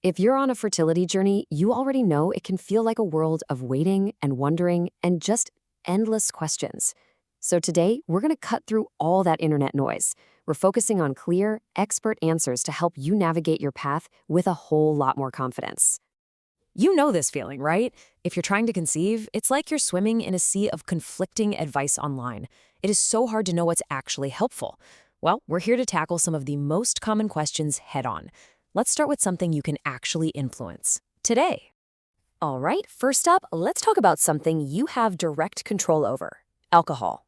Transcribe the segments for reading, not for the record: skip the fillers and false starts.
If you're on a fertility journey, you already know it can feel like a world of waiting and wondering and just endless questions. So today, we're going to cut through all that internet noise. We're focusing on clear, expert answers to help you navigate your path with a whole lot more confidence. You know this feeling, right? If you're trying to conceive, it's like you're swimming in a sea of conflicting advice online. It is so hard to know what's actually helpful. Well, we're here to tackle some of the most common questions head-on. Let's start with something you can actually influence today. All right, first up, let's talk about something you have direct control over: alcohol.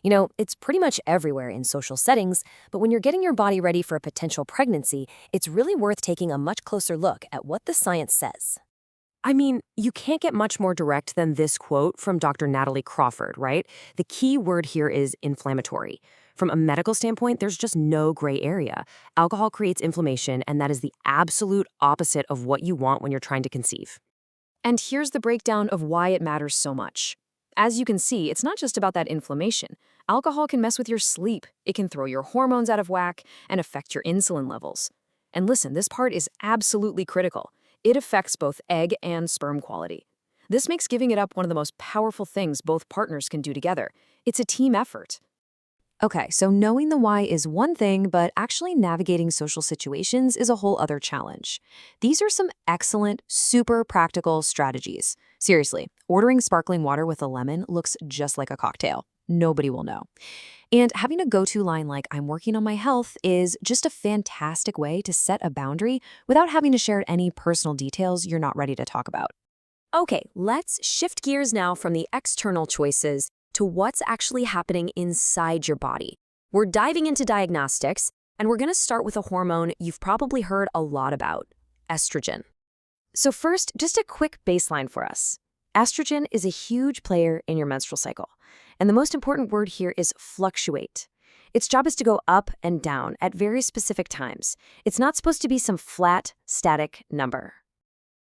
It's pretty much everywhere in social settings, but when you're getting your body ready for a potential pregnancy, it's really worth taking a much closer look at what the science says. You can't get much more direct than this quote from Dr. Natalie Crawford, right? The key word here is inflammatory. From a medical standpoint, there's just no gray area. Alcohol creates inflammation, and that is the absolute opposite of what you want when you're trying to conceive. And here's the breakdown of why it matters so much. As you can see, it's not just about that inflammation. Alcohol can mess with your sleep, it can throw your hormones out of whack, and affect your insulin levels. And listen, this part is absolutely critical. It affects both egg and sperm quality. This makes giving it up one of the most powerful things both partners can do together. It's a team effort. Okay, so knowing the why is one thing, but actually navigating social situations is a whole other challenge. These are some excellent, super practical strategies. Seriously, ordering sparkling water with a lemon looks just like a cocktail. Nobody will know. And having a go-to line like "I'm working on my health" is just a fantastic way to set a boundary without having to share any personal details you're not ready to talk about. Okay, let's shift gears now from the external choices to what's actually happening inside your body. We're diving into diagnostics, and we're going to start with a hormone you've probably heard a lot about: estrogen. So first, just a quick baseline for us. Estrogen is a huge player in your menstrual cycle, and the most important word here is fluctuate. Its job is to go up and down at very specific times. It's not supposed to be some flat, static number.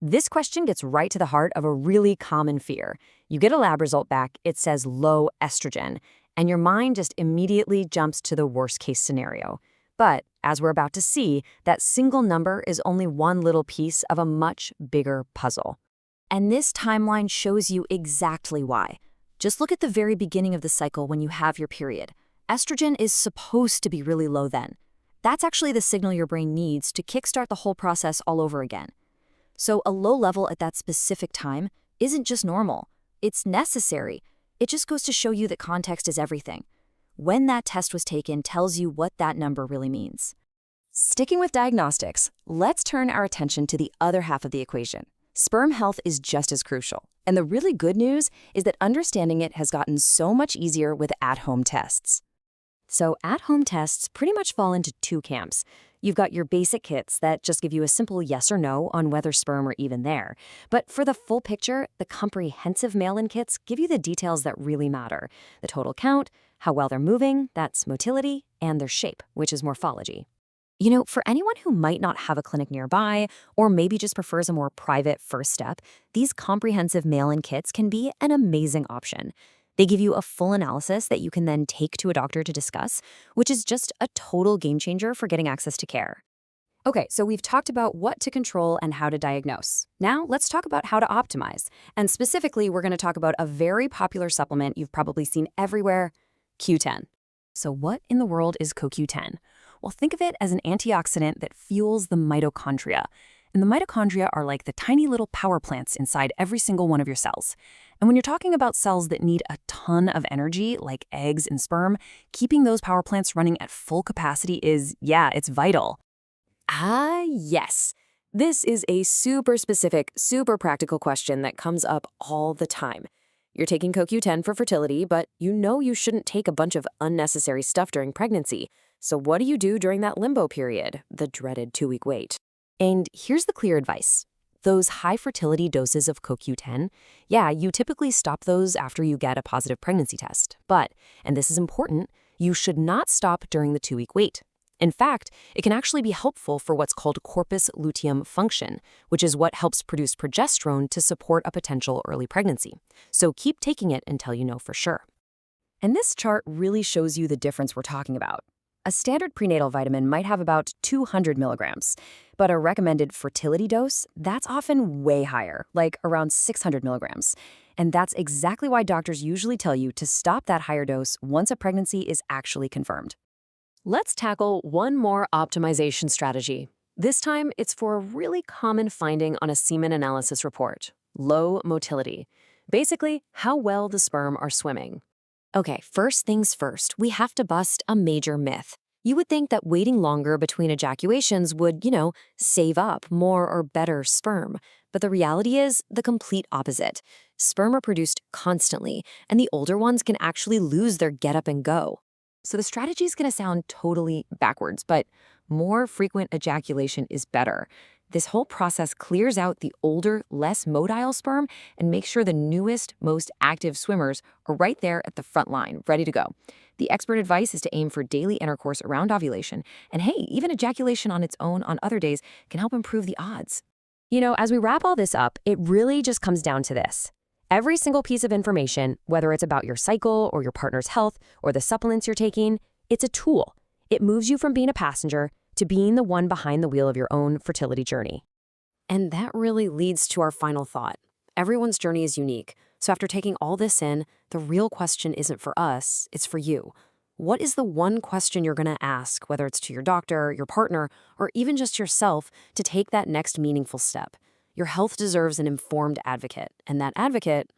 This question gets right to the heart of a really common fear. You get a lab result back, it says low estrogen, and your mind just immediately jumps to the worst-case scenario. But, as we're about to see, that single number is only one little piece of a much bigger puzzle. And this timeline shows you exactly why. Just look at the very beginning of the cycle when you have your period. Estrogen is supposed to be really low then. That's actually the signal your brain needs to kickstart the whole process all over again. So a low level at that specific time isn't just normal. It's necessary. It just goes to show you that context is everything. When that test was taken tells you what that number really means. Sticking with diagnostics, let's turn our attention to the other half of the equation. Sperm health is just as crucial. And the really good news is that understanding it has gotten so much easier with at-home tests. So at-home tests pretty much fall into two camps. You've got your basic kits that just give you a simple yes or no on whether sperm are even there. But for the full picture, the comprehensive mail-in kits give you the details that really matter: the total count, how well they're moving, that's motility, and their shape, which is morphology. For anyone who might not have a clinic nearby, or maybe just prefers a more private first step, these comprehensive mail-in kits can be an amazing option. They give you a full analysis that you can then take to a doctor to discuss, which is just a total game changer for getting access to care. Okay, so we've talked about what to control and how to diagnose. Now let's talk about how to optimize. And specifically, we're going to talk about a very popular supplement you've probably seen everywhere: Q10. So what in the world is CoQ10? Well, think of it as an antioxidant that fuels the mitochondria. And the mitochondria are like the tiny little power plants inside every single one of your cells. And when you're talking about cells that need a ton of energy, like eggs and sperm, keeping those power plants running at full capacity is, it's vital. Yes. This is a super specific, super practical question that comes up all the time. You're taking CoQ10 for fertility, but you know you shouldn't take a bunch of unnecessary stuff during pregnancy. So what do you do during that limbo period, the dreaded 2-week wait? And here's the clear advice. Those high fertility doses of CoQ10, you typically stop those after you get a positive pregnancy test. But, and this is important, you should not stop during the 2-week wait. In fact, it can actually be helpful for what's called corpus luteum function, which is what helps produce progesterone to support a potential early pregnancy. So keep taking it until you know for sure. And this chart really shows you the difference we're talking about. A standard prenatal vitamin might have about 200 milligrams, but a recommended fertility dose, that's often way higher, like around 600 milligrams. And that's exactly why doctors usually tell you to stop that higher dose once a pregnancy is actually confirmed. Let's tackle one more optimization strategy. This time, it's for a really common finding on a semen analysis report: low motility. Basically, how well the sperm are swimming. Okay, first things first, we have to bust a major myth. You would think that waiting longer between ejaculations would, save up more or better sperm. But the reality is the complete opposite. Sperm are produced constantly, and the older ones can actually lose their get up and go. So the strategy is going to sound totally backwards, but more frequent ejaculation is better. This whole process clears out the older, less motile sperm and makes sure the newest, most active swimmers are right there at the front line, ready to go. The expert advice is to aim for daily intercourse around ovulation, and hey, even ejaculation on its own on other days can help improve the odds. As we wrap all this up, it really just comes down to this. Every single piece of information, whether it's about your cycle or your partner's health or the supplements you're taking, it's a tool. It moves you from being a passenger to being the one behind the wheel of your own fertility journey. And that really leads to our final thought. Everyone's journey is unique. So after taking all this in, the real question isn't for us, it's for you. What is the one question you're going to ask, whether it's to your doctor, your partner, or even just yourself, to take that next meaningful step? Your health deserves an informed advocate, and that advocate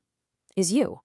is you.